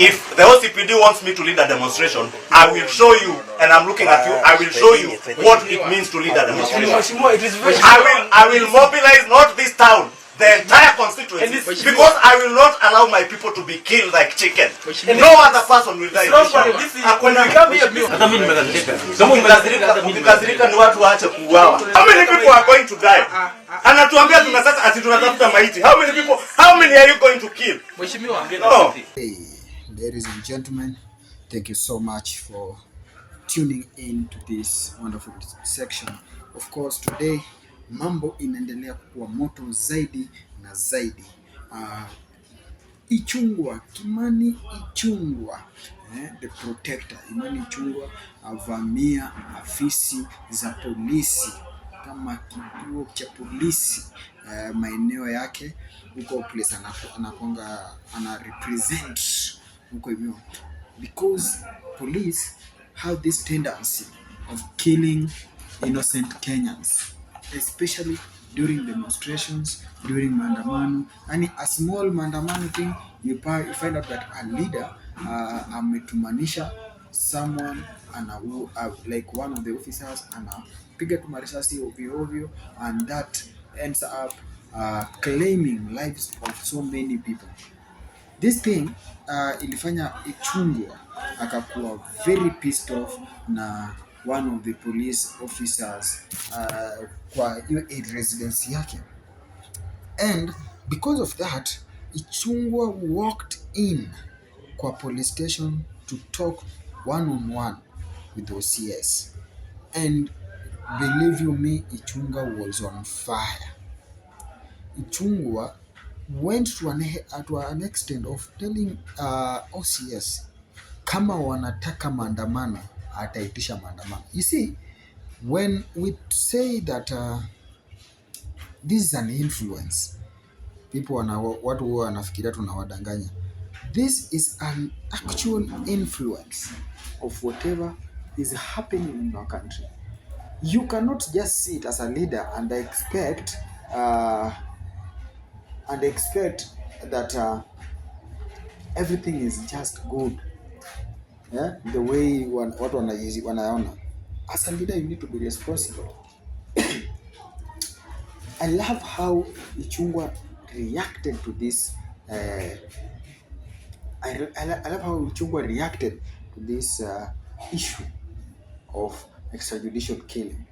If the OCPD wants me to lead a demonstration, I will show you, and I'm looking at you, I will show you what it means to lead a demonstration. I will mobilize not this town, the entire constituency, because I will not allow my people to be killed like chicken. No other person will die. How many people are going to die? Anatuambia tunataka ati tunatafuta maiti. How many people? How many are you going to kill? No. Hey, ladies and gentlemen, thank you so much for tuning in to this wonderful section. Of course, today mambo inaendelea kuwa moto zaidi na zaidi. Ichungwa, Kimani Ichungwa, the protector, Kimani Ichungwa avamia afisi za polisi kama kituo cha polisi maeneo yake huko place anakonga ana represent huko hivyo, because police have this tendency of killing innocent Kenyans, especially during demonstrations, during maandamano. And a small maandamano thing, you find out that a leader ametumanisha someone like one of the officers anapiga tu marisasi ovyo, and that ends up claiming lives of so many people. This thing ilifanya Ichungwa akakuwa very pissed off na one of the police officers kwa hiyo residence yake, and because of that Ichungwa walked in kwa police station to talk one-on-one with the OCS, and believe you me, Ichungwa was on fire. Ichungwa went to an extent of telling OCS kama wanataka maandamano ataitisha maandamano. You see, when we say that this is an influence, people watu huwa wanafikiria tunawadanganya. This is an actual influence of whatever is happening in our country. You cannot just sit as a leader and expect that everything is just good, the way watu wanaona. As a leader, you need to be responsible. I love how Ichungwa reacted to this. I love how Ichungwa reacted to this issue of extrajudicial killing.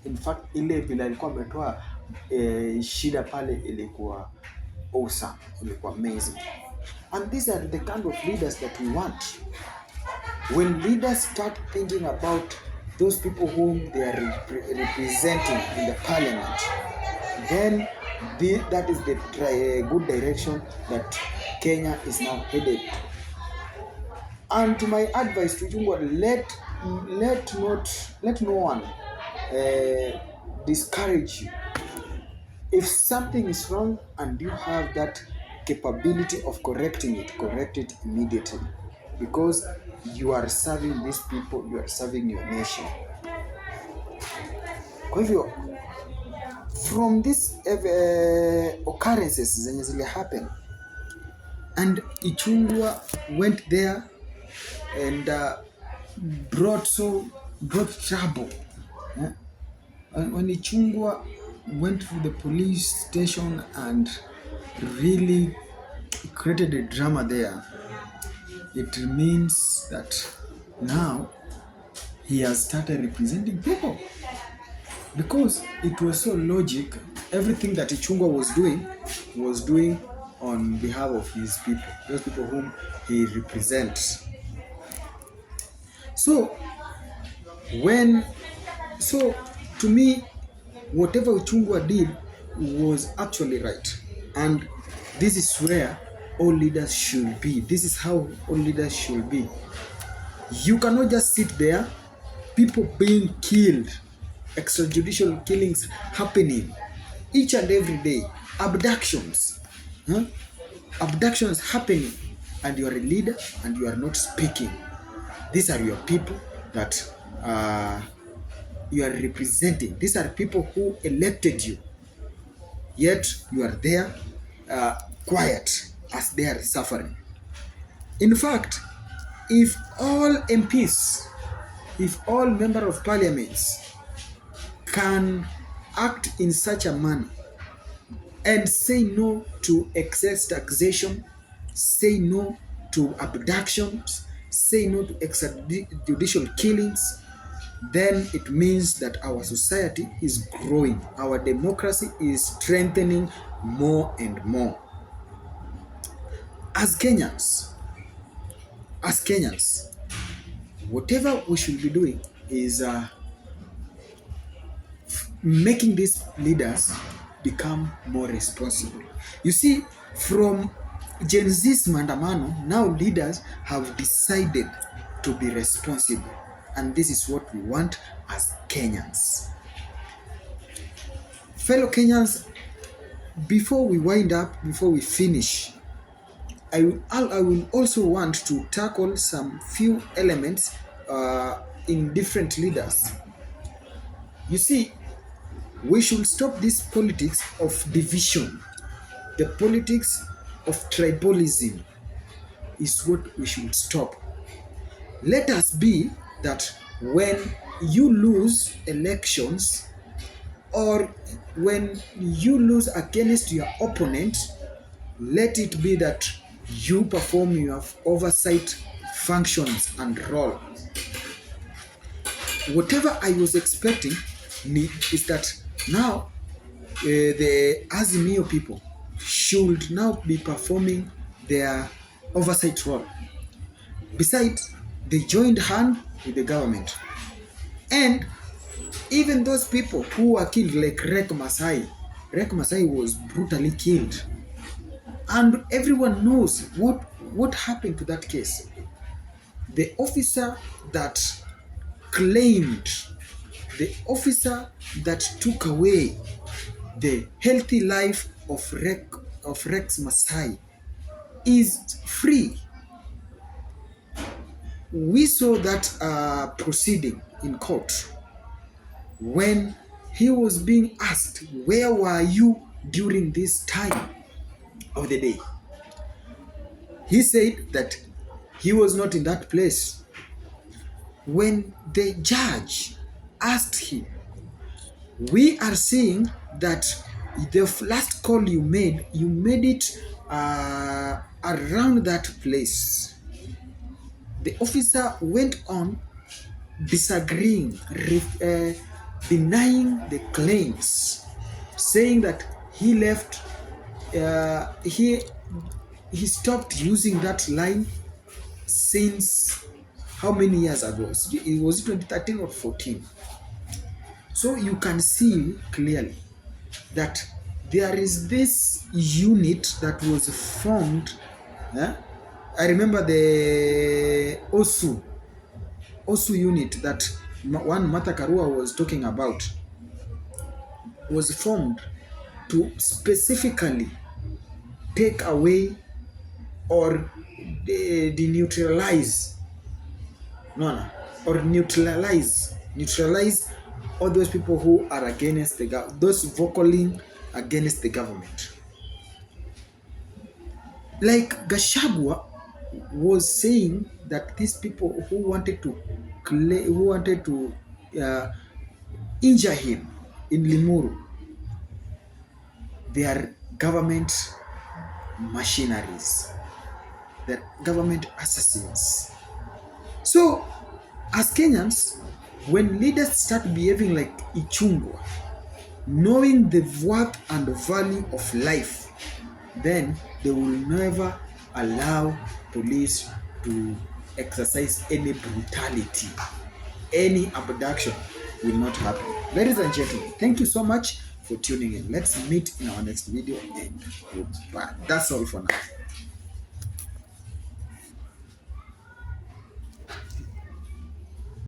In fact, ile vile alikuwa ametoa shida pale ilikuwa awesome, ilikuwa amazing. And these are the kind of leaders that we want. When leaders start thinking about those people whom they are representing in the parliament, then that is the good direction that Kenya is now headed. And my advice to Ichungwa, let no one discourage you. If something is wrong and you have that capability of correcting it, correct it immediately, because you are serving these people, you are serving your nation. Kwa hivyo, from these occurrences zenye zile happen, and Ichungwa went there and brought trouble. When Ichungwa went to the police station and really created a drama there, it means that now he has started representing people, because it was so logic. Everything that Ichungwa was doing on behalf of his people, those people whom he represents. So to me, whatever Ichungwa did was actually right, and this is where all leaders should be. This is how all leaders should be. You cannot just sit there, people being killed, extrajudicial killings happening each and every day, abductions happening, and you are a leader and you are not speaking. These are your people that you are representing. These are people who elected you, yet you are there quiet as they are suffering. In fact, if all MPs, if all members of parliaments can act in such a manner and say no to excess taxation, say no to abductions, say no to extrajudicial killings, then it means that our society is growing, our democracy is strengthening more and more. As Kenyans, whatever we should be doing is making these leaders become more responsible. You see, from Gen Z's maandamano, now leaders have decided to be responsible. And this is what we want as Kenyans. Fellow Kenyans, before we wind up, before we finish, I will also want to tackle some few elements in different leaders. You see, we should stop this politics of division. The politics of tribalism is what we should stop. Let us be that when you lose elections or when you lose against your opponent, let it be that you perform your oversight functions and role. Whatever I was expecting is that now the Azimio people should now be performing their oversight role. Besides, they joined hand with the government. And even those people who were killed, like Rek Masai was brutally killed. And everyone knows what happened to that case. The officer that claimed, the officer that took away the healthy life of Rex Masai is free. We saw that proceeding in court when he was being asked, where were you during this time of the day? He said that he was not in that place. When the judge asked him, we are seeing that the last call you made it around that place. The officer went on disagreeing, denying the claims, saying that he left, he stopped using that line since how many years ago? It was 2013 or 14. So you can see clearly that there is this unit that was formed. I remember the OSU unit that one Martha Karua was talking about was formed to specifically take away or neutralize all those people who are against those vocally against the government. Like Gachagua was saying that these people who wanted to injure him in Limuru, they are government machineries, they're government assassins. So, as Kenyans, when leaders start behaving like ichungwa, knowing the worth and the value of life, then they will never allow police to exercise any brutality. Any abduction will not happen. Ladies and gentlemen, thank you so much for tuning in. Let's meet in our next video and goodbye. That's all for now.